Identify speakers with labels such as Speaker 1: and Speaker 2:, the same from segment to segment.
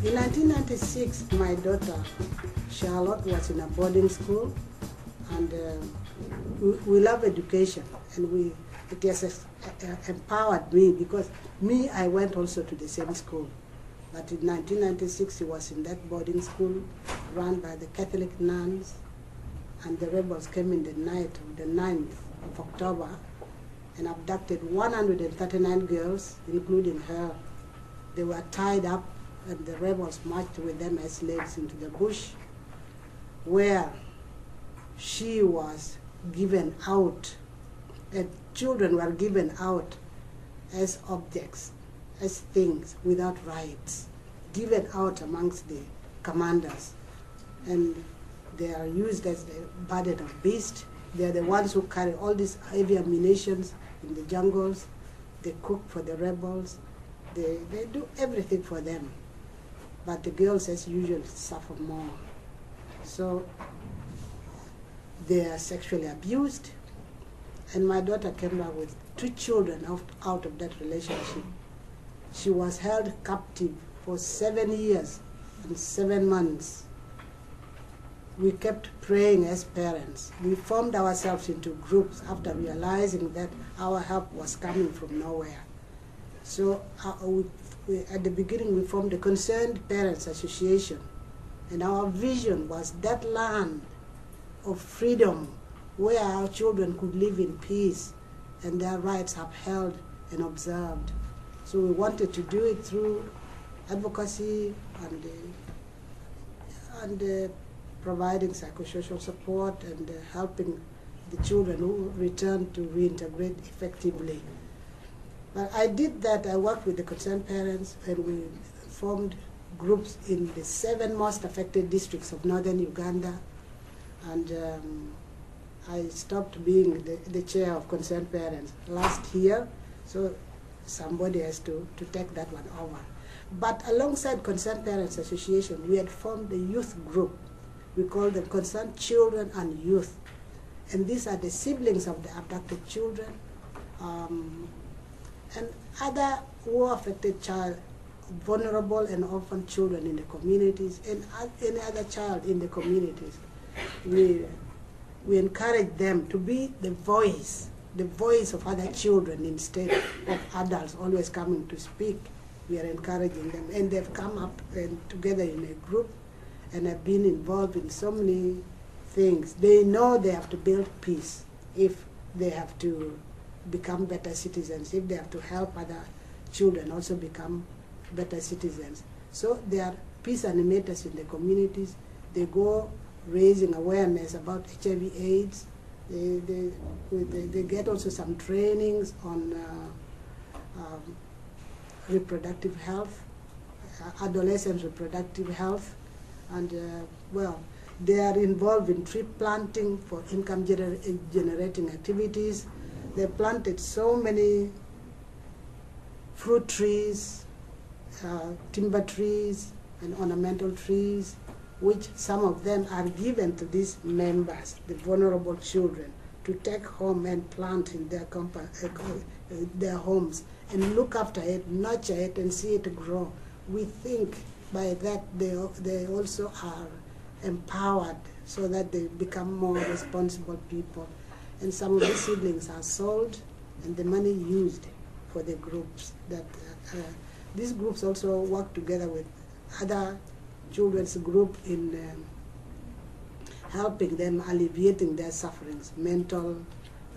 Speaker 1: In 1996, my daughter Charlotte was in a boarding school, and we love education, and it has empowered me, because I went also to the same school. But in 1996, she was in that boarding school run by the Catholic nuns, and the rebels came in the night of the 9th of October and abducted 139 girls, including her. They were tied up, and the rebels marched with them as slaves into the bush, where she was given out, and children were given out as objects, as things without rights, given out amongst the commanders. And they are used as the burden of beasts. They are the ones who carry all these heavy ammunitions in the jungles. They cook for the rebels. They do everything for them. But the girls, as usual, suffer more. So they are sexually abused. And my daughter came back with 2 children out of that relationship. She was held captive for 7 years and 7 months. We kept praying as parents. We formed ourselves into groups after realizing that our help was coming from nowhere. So at the beginning, we formed the Concerned Parents Association. And our vision was that land of freedom where our children could live in peace and their rights upheld and observed. So we wanted to do it through advocacy and providing psychosocial support and helping the children who return to reintegrate effectively. But I did that. I worked with the concerned parents, and we formed groups in the 7 most affected districts of northern Uganda. And I stopped being the chair of concerned parents last year, so somebody has to take that one over. But alongside Concerned Parents Association, we had formed a youth group. We call them Concerned Children and Youth. And these are the siblings of the abducted children and other war-affected child, vulnerable and orphan children in the communities, and any other child in the communities. We encourage them to be the voice of other children instead of adults always coming to speak. We are encouraging them, and they've come up and together in a group and have been involved in so many things. They know they have to build peace if they have to become better citizens, if they have to help other children also become better citizens. So they are peace animators in the communities. They go raising awareness about HIV/AIDS. They get also some trainings on reproductive health, adolescent reproductive health, and well, they are involved in tree planting for income generating activities. They planted so many fruit trees, timber trees, and ornamental trees, which some of them are given to these members, the vulnerable children, to take home and plant in their homes and look after it, nurture it, and see it grow. We think by that they also are empowered so that they become more responsible people. And some of the siblings are sold and the money used for the groups. These groups also work together with other children's group in helping them, alleviating their sufferings, mental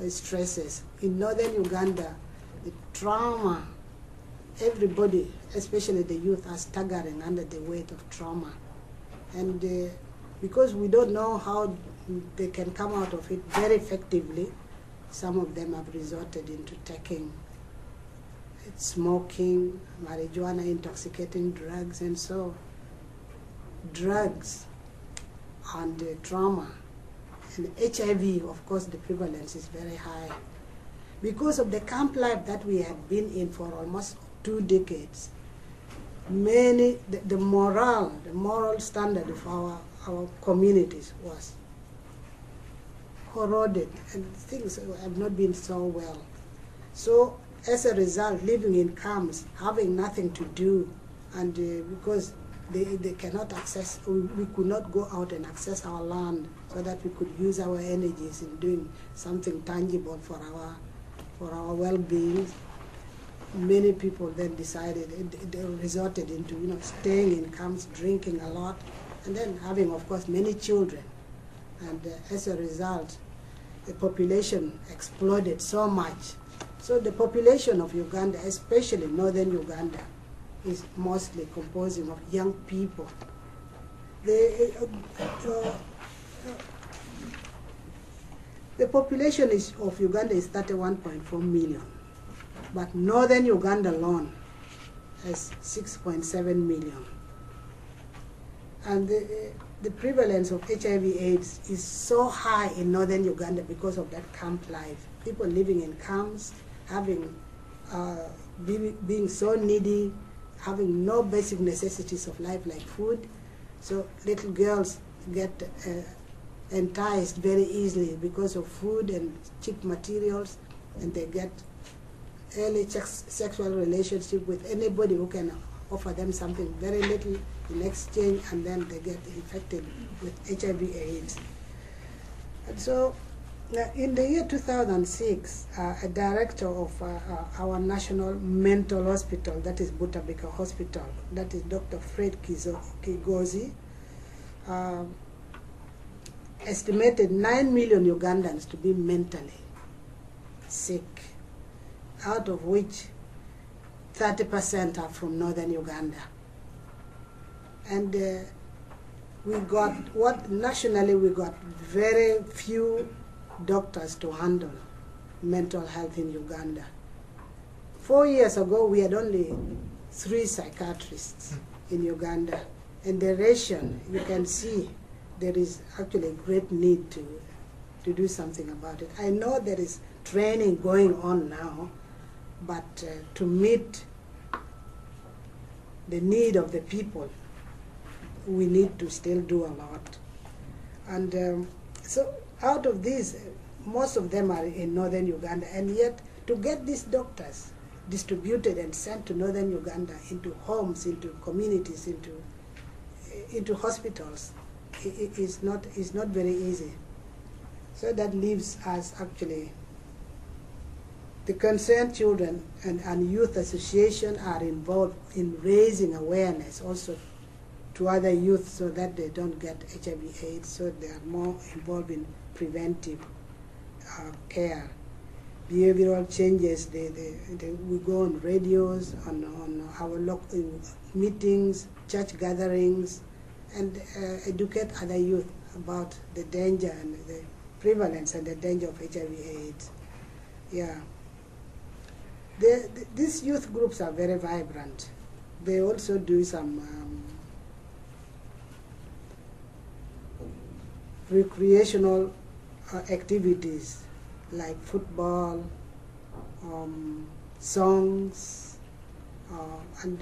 Speaker 1: stresses. In northern Uganda, the trauma, everybody, especially the youth, are staggering under the weight of trauma. And because we don't know how they can come out of it very effectively, some of them have resorted into taking smoking, marijuana, intoxicating drugs, and so drugs and trauma. And HIV, of course, the prevalence is very high. Because of the camp life that we had been in for almost 2 decades, the moral standard of our communities was corroded, and things have not been so well. So as a result, living in camps, having nothing to do, and because they cannot access, we could not go out and access our land so that we could use our energies in doing something tangible for our well-being. Many people then decided, they resorted into, staying in camps, drinking a lot, and then having, of course, many children. And as a result, the population exploded so much. So the population of Uganda, especially northern Uganda, is mostly composing of young people. The population of Uganda is 31.4 million, but northern Uganda alone has 6.7 million. And the prevalence of HIV/AIDS is so high in northern Uganda because of that camp life. People living in camps, having being so needy, having no basic necessities of life like food. So little girls get enticed very easily because of food and cheap materials, and they get early sexual relationship with anybody who can offer them something very little in exchange, and then they get infected with HIV/AIDS. And so in the year 2006, a director of our national mental hospital, that is Butabika Hospital, that is Dr. Fred Kigozi, estimated 9 million Ugandans to be mentally sick, out of which 30% are from northern Uganda. And nationally we got very few doctors to handle mental health in Uganda. 4 years ago, we had only 3 psychiatrists in Uganda. And the ratio, you can see there is actually a great need to do something about it. I know there is training going on now, but to meet the need of the people, we need to still do a lot. And so out of these, most of them are in northern Uganda, and yet to get these doctors distributed and sent to northern Uganda, into homes, into communities, into hospitals, is not very easy. So that leaves us actually, the Concerned Children and Youth Association are involved in raising awareness also to other youth so that they don't get HIV/AIDS, so they are more involved in preventive care. Behavioral changes, we go on radios, on our local meetings, church gatherings, and educate other youth about the danger and the prevalence and the danger of HIV/AIDS. Yeah. These youth groups are very vibrant. They also do some recreational activities like football, songs, and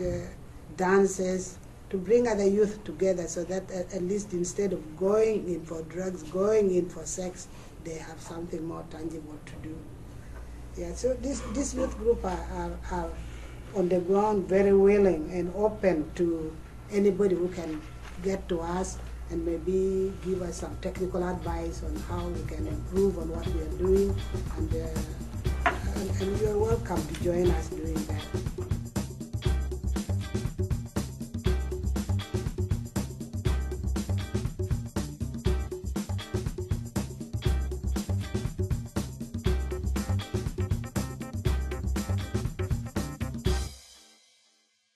Speaker 1: dances, to bring other youth together so that at least instead of going in for drugs, going in for sex, they have something more tangible to do. Yeah, so this youth group are on the ground very willing and open to anybody who can get to us and maybe give us some technical advice on how we can improve on what we are doing, and you are welcome to join us doing that.